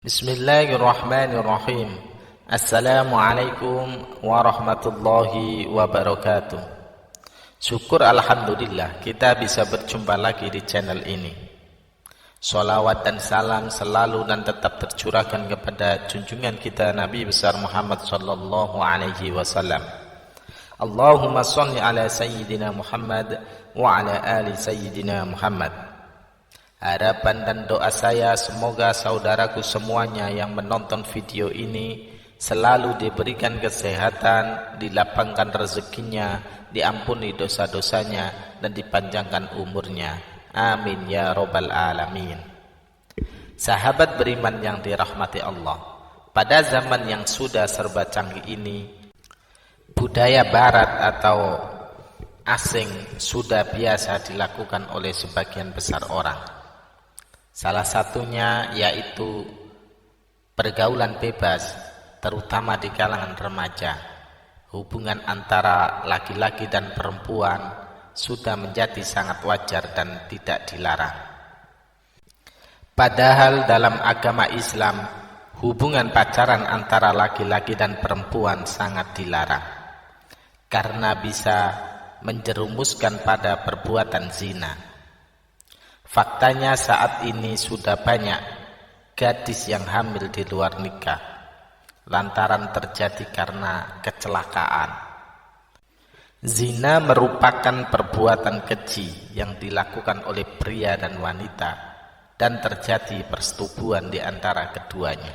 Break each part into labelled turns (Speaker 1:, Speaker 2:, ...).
Speaker 1: Bismillahirrahmanirrahim. Assalamualaikum warahmatullahi wabarakatuh. Syukur alhamdulillah kita bisa berjumpa lagi di channel ini. Sholawat dan salam selalu dan tetap tercurahkan kepada junjungan kita Nabi besar Muhammad sallallahu alaihi wasallam. Allahumma shalli ala sayyidina Muhammad wa ala ali sayyidina Muhammad. Harapan dan doa saya semoga saudaraku semuanya yang menonton video ini selalu diberikan kesehatan, dilapangkan rezekinya, diampuni dosa-dosanya, dan dipanjangkan umurnya. Amin ya robbal alamin. Sahabat beriman yang dirahmati Allah, pada zaman yang sudah serba canggih ini, budaya barat atau asing sudah biasa dilakukan oleh sebagian besar orang. Salah satunya yaitu pergaulan bebas, terutama di kalangan remaja. Hubungan antara laki-laki dan perempuan sudah menjadi sangat wajar dan tidak dilarang. Padahal dalam agama Islam, hubungan pacaran antara laki-laki dan perempuan sangat dilarang, karena bisa menjerumuskan pada perbuatan zina. Faktanya saat ini sudah banyak gadis yang hamil di luar nikah lantaran terjadi karena kecelakaan. Zina merupakan perbuatan keji yang dilakukan oleh pria dan wanita dan terjadi persetubuhan di antara keduanya.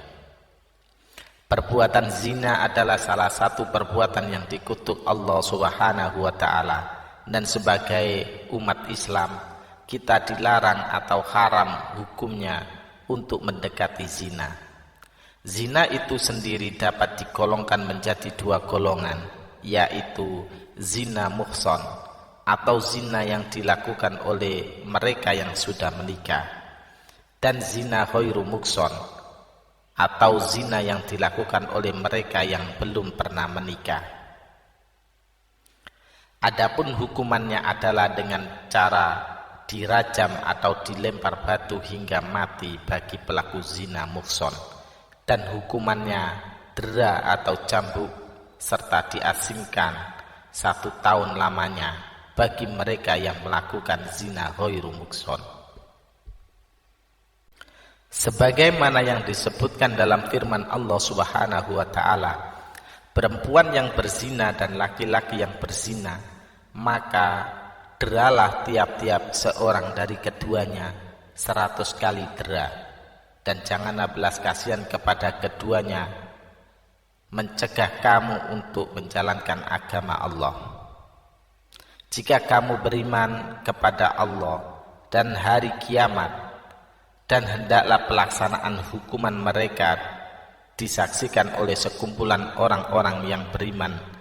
Speaker 1: Perbuatan zina adalah salah satu perbuatan yang dikutuk Allah Subhanahu wa taala, dan sebagai umat Islam kita dilarang atau haram hukumnya untuk mendekati zina. Zina itu sendiri dapat digolongkan menjadi dua golongan, yaitu zina muhson atau zina yang dilakukan oleh mereka yang sudah menikah, dan zina ghairu muhson atau zina yang dilakukan oleh mereka yang belum pernah menikah. Adapun hukumannya adalah dengan cara dirajam atau dilempar batu hingga mati bagi pelaku zina muhson, dan hukumannya dera atau cambuk serta diasingkan 1 tahun lamanya bagi mereka yang melakukan zina ghairu muhson. Sebagaimana yang disebutkan dalam firman Allah Subhanahu wa taala, perempuan yang berzina dan laki-laki yang berzina, maka deralah tiap-tiap seorang dari keduanya 100 kali dera, dan janganlah belas kasihan kepada keduanya, mencegah kamu untuk menjalankan agama Allah. Jika kamu beriman kepada Allah dan hari kiamat, dan hendaklah pelaksanaan hukuman mereka disaksikan oleh sekumpulan orang-orang yang beriman.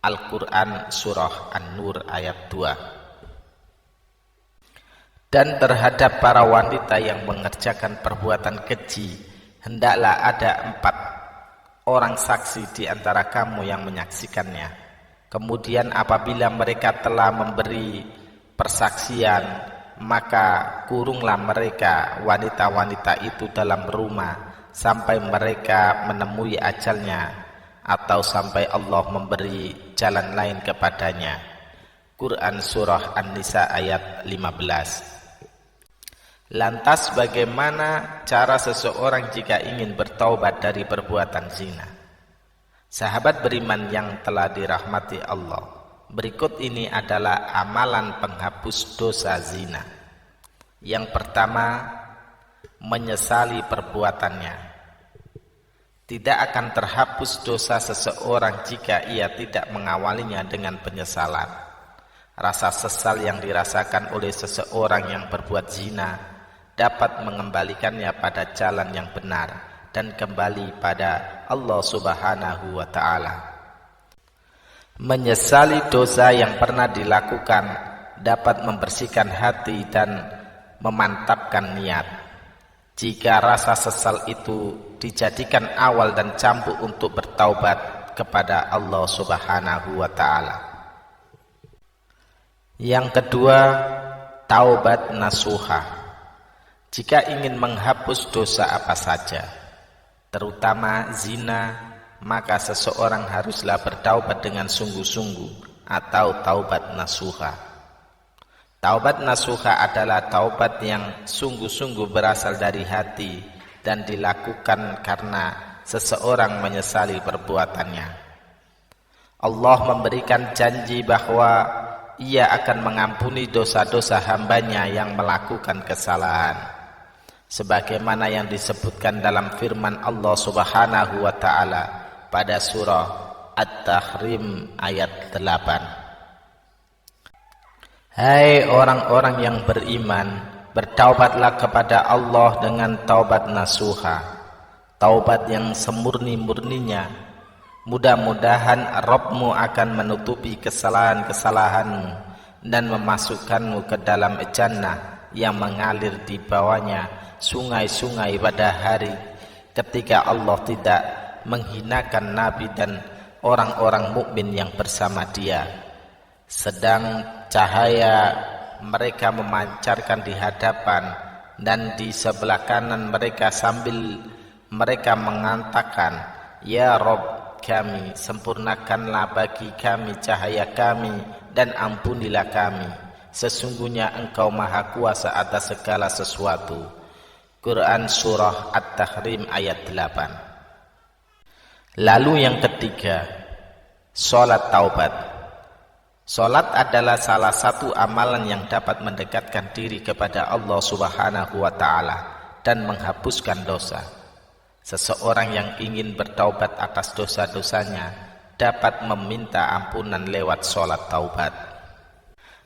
Speaker 1: Al-Quran Surah An-Nur ayat 2. Dan terhadap para wanita yang mengerjakan perbuatan keji, hendaklah ada 4 orang saksi di antara kamu yang menyaksikannya. Kemudian apabila mereka telah memberi persaksian, maka kurunglah mereka wanita-wanita itu dalam rumah sampai mereka menemui ajalnya, atau sampai Allah memberi jalan lain kepadanya. Quran Surah An-Nisa ayat 15. Lantas bagaimana cara seseorang jika ingin bertaubat dari perbuatan zina? Sahabat beriman yang telah dirahmati Allah, berikut ini adalah amalan penghapus dosa zina. Yang pertama, menyesali perbuatannya. Tidak akan terhapus dosa seseorang jika ia tidak mengawalinya dengan penyesalan. Rasa sesal yang dirasakan oleh seseorang yang berbuat zina dapat mengembalikannya pada jalan yang benar dan kembali pada Allah Subhanahu wa taala. Menyesali dosa yang pernah dilakukan dapat membersihkan hati dan memantapkan niat. Jika rasa sesal itu dijadikan awal dan cambuk untuk bertaubat kepada Allah Subhanahu wa taala. Yang kedua, taubat nasuha. Jika ingin menghapus dosa apa saja, terutama zina, maka seseorang haruslah bertaubat dengan sungguh-sungguh atau taubat nasuha. Taubat nasuha adalah taubat yang sungguh-sungguh berasal dari hati dan dilakukan karena seseorang menyesali perbuatannya. Allah memberikan janji bahwa Ia akan mengampuni dosa-dosa hambanya yang melakukan kesalahan, sebagaimana yang disebutkan dalam firman Allah Subhanahu wa Ta'ala pada surah At-Tahrim ayat 8. Hai orang-orang yang beriman, bertaubatlah kepada Allah dengan taubat nasuha, taubat yang semurni-murninya. Mudah-mudahan Rabbmu akan menutupi kesalahan-kesalahanmu dan memasukkanmu ke dalam jannah yang mengalir di bawahnya sungai-sungai pada hari ketika Allah tidak menghinakan Nabi dan orang-orang mukmin yang bersama Dia, sedang cahaya mereka memancarkan di hadapan dan di sebelah kanan mereka sambil mereka mengatakan, "Ya Rabb kami, sempurnakanlah bagi kami cahaya kami dan ampunilah kami. Sesungguhnya Engkau Maha Kuasa atas segala sesuatu." Quran Surah At-Tahrim ayat 8. Lalu yang ketiga, sholat taubat. Sholat adalah salah satu amalan yang dapat mendekatkan diri kepada Allah Subhanahu wa Ta'ala dan menghapuskan dosa. Seseorang yang ingin bertaubat atas dosa-dosanya dapat meminta ampunan lewat sholat taubat.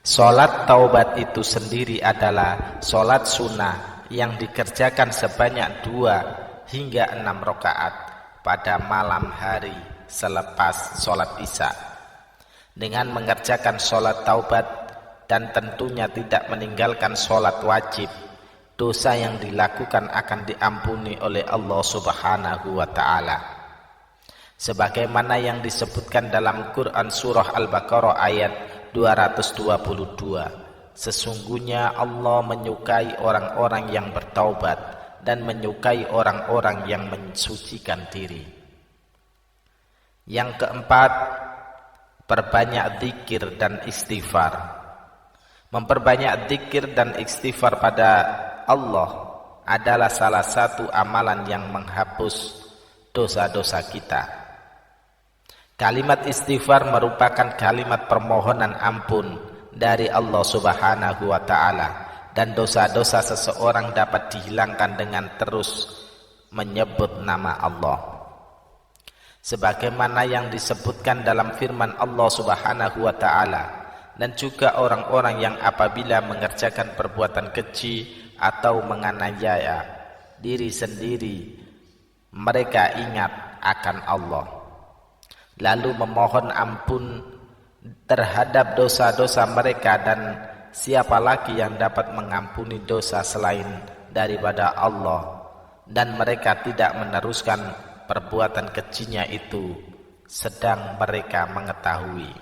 Speaker 1: Sholat taubat itu sendiri adalah sholat sunnah yang dikerjakan sebanyak 2 hingga 6 rakaat pada malam hari selepas sholat isya. Dengan mengerjakan sholat taubat dan tentunya tidak meninggalkan sholat wajib, dosa yang dilakukan akan diampuni oleh Allah Subhanahu wa Ta'ala. Sebagaimana yang disebutkan dalam Quran Surah Al-Baqarah ayat 222, sesungguhnya Allah menyukai orang-orang yang bertaubat dan menyukai orang-orang yang mensucikan diri. Yang keempat, perbanyak zikir dan istighfar. Memperbanyak zikir dan istighfar pada Allah adalah salah satu amalan yang menghapus dosa-dosa kita. Kalimat istighfar merupakan kalimat permohonan ampun dari Allah Subhanahu wa Ta'ala, dan dosa-dosa seseorang dapat dihilangkan dengan terus menyebut nama Allah. Sebagaimana yang disebutkan dalam firman Allah Subhanahu wa Ta'ala, dan juga orang-orang yang apabila mengerjakan perbuatan keji atau menganiaya diri sendiri, mereka ingat akan Allah, lalu memohon ampun terhadap dosa-dosa mereka, dan siapa lagi yang dapat mengampuni dosa selain daripada Allah, dan mereka tidak meneruskan perbuatan kejinya itu sedang mereka mengetahui.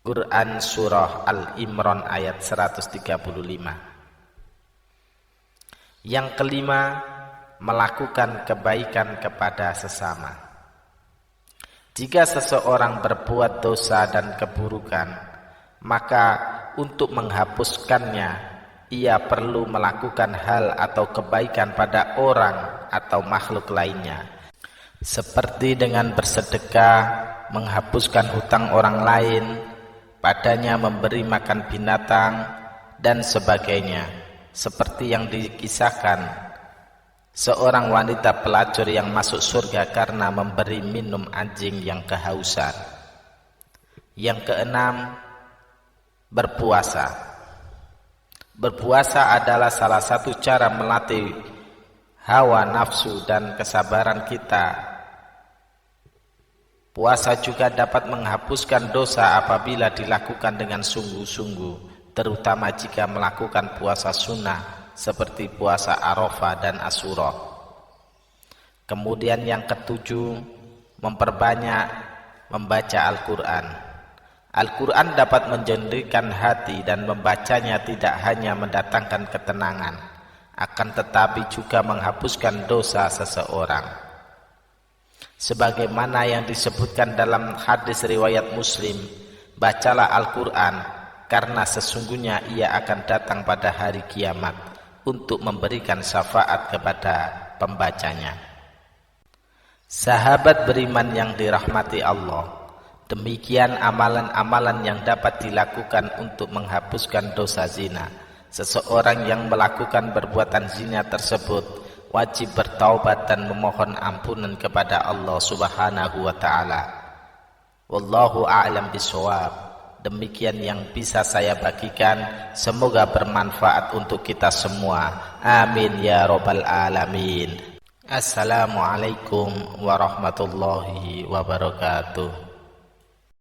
Speaker 1: Quran Surah Al-Imran ayat 135. Yang kelima, melakukan kebaikan kepada sesama. Jika seseorang berbuat dosa dan keburukan, maka untuk menghapuskannya, ia perlu melakukan hal atau kebaikan pada orang atau makhluk lainnya, seperti dengan bersedekah, menghapuskan hutang orang lain, padanya memberi makan binatang, dan sebagainya. Seperti yang dikisahkan seorang wanita pelacur yang masuk surga karena memberi minum anjing yang kehausan. Yang keenam, berpuasa. Berpuasa adalah salah satu cara melatih hawa nafsu dan kesabaran kita. Puasa juga dapat menghapuskan dosa apabila dilakukan dengan sungguh-sungguh, terutama jika melakukan puasa sunnah seperti puasa Arafah dan Asyura. Kemudian yang ketujuh, memperbanyak membaca Al-Quran. Al-Quran dapat menjernihkan hati, dan membacanya tidak hanya mendatangkan ketenangan, akan tetapi juga menghapuskan dosa seseorang. Sebagaimana yang disebutkan dalam hadis riwayat Muslim, bacalah Al-Quran, karena sesungguhnya ia akan datang pada hari kiamat untuk memberikan syafaat kepada pembacanya. Sahabat beriman yang dirahmati Allah, demikian amalan-amalan yang dapat dilakukan untuk menghapuskan dosa zina. Seseorang yang melakukan perbuatan zina tersebut wajib bertaubat dan memohon ampunan kepada Allah Subhanahu wa taala. Wallahu a'lam bishawab. Demikian yang bisa saya bagikan, semoga bermanfaat untuk kita semua. Amin ya rabbal alamin. Assalamualaikum warahmatullahi wabarakatuh.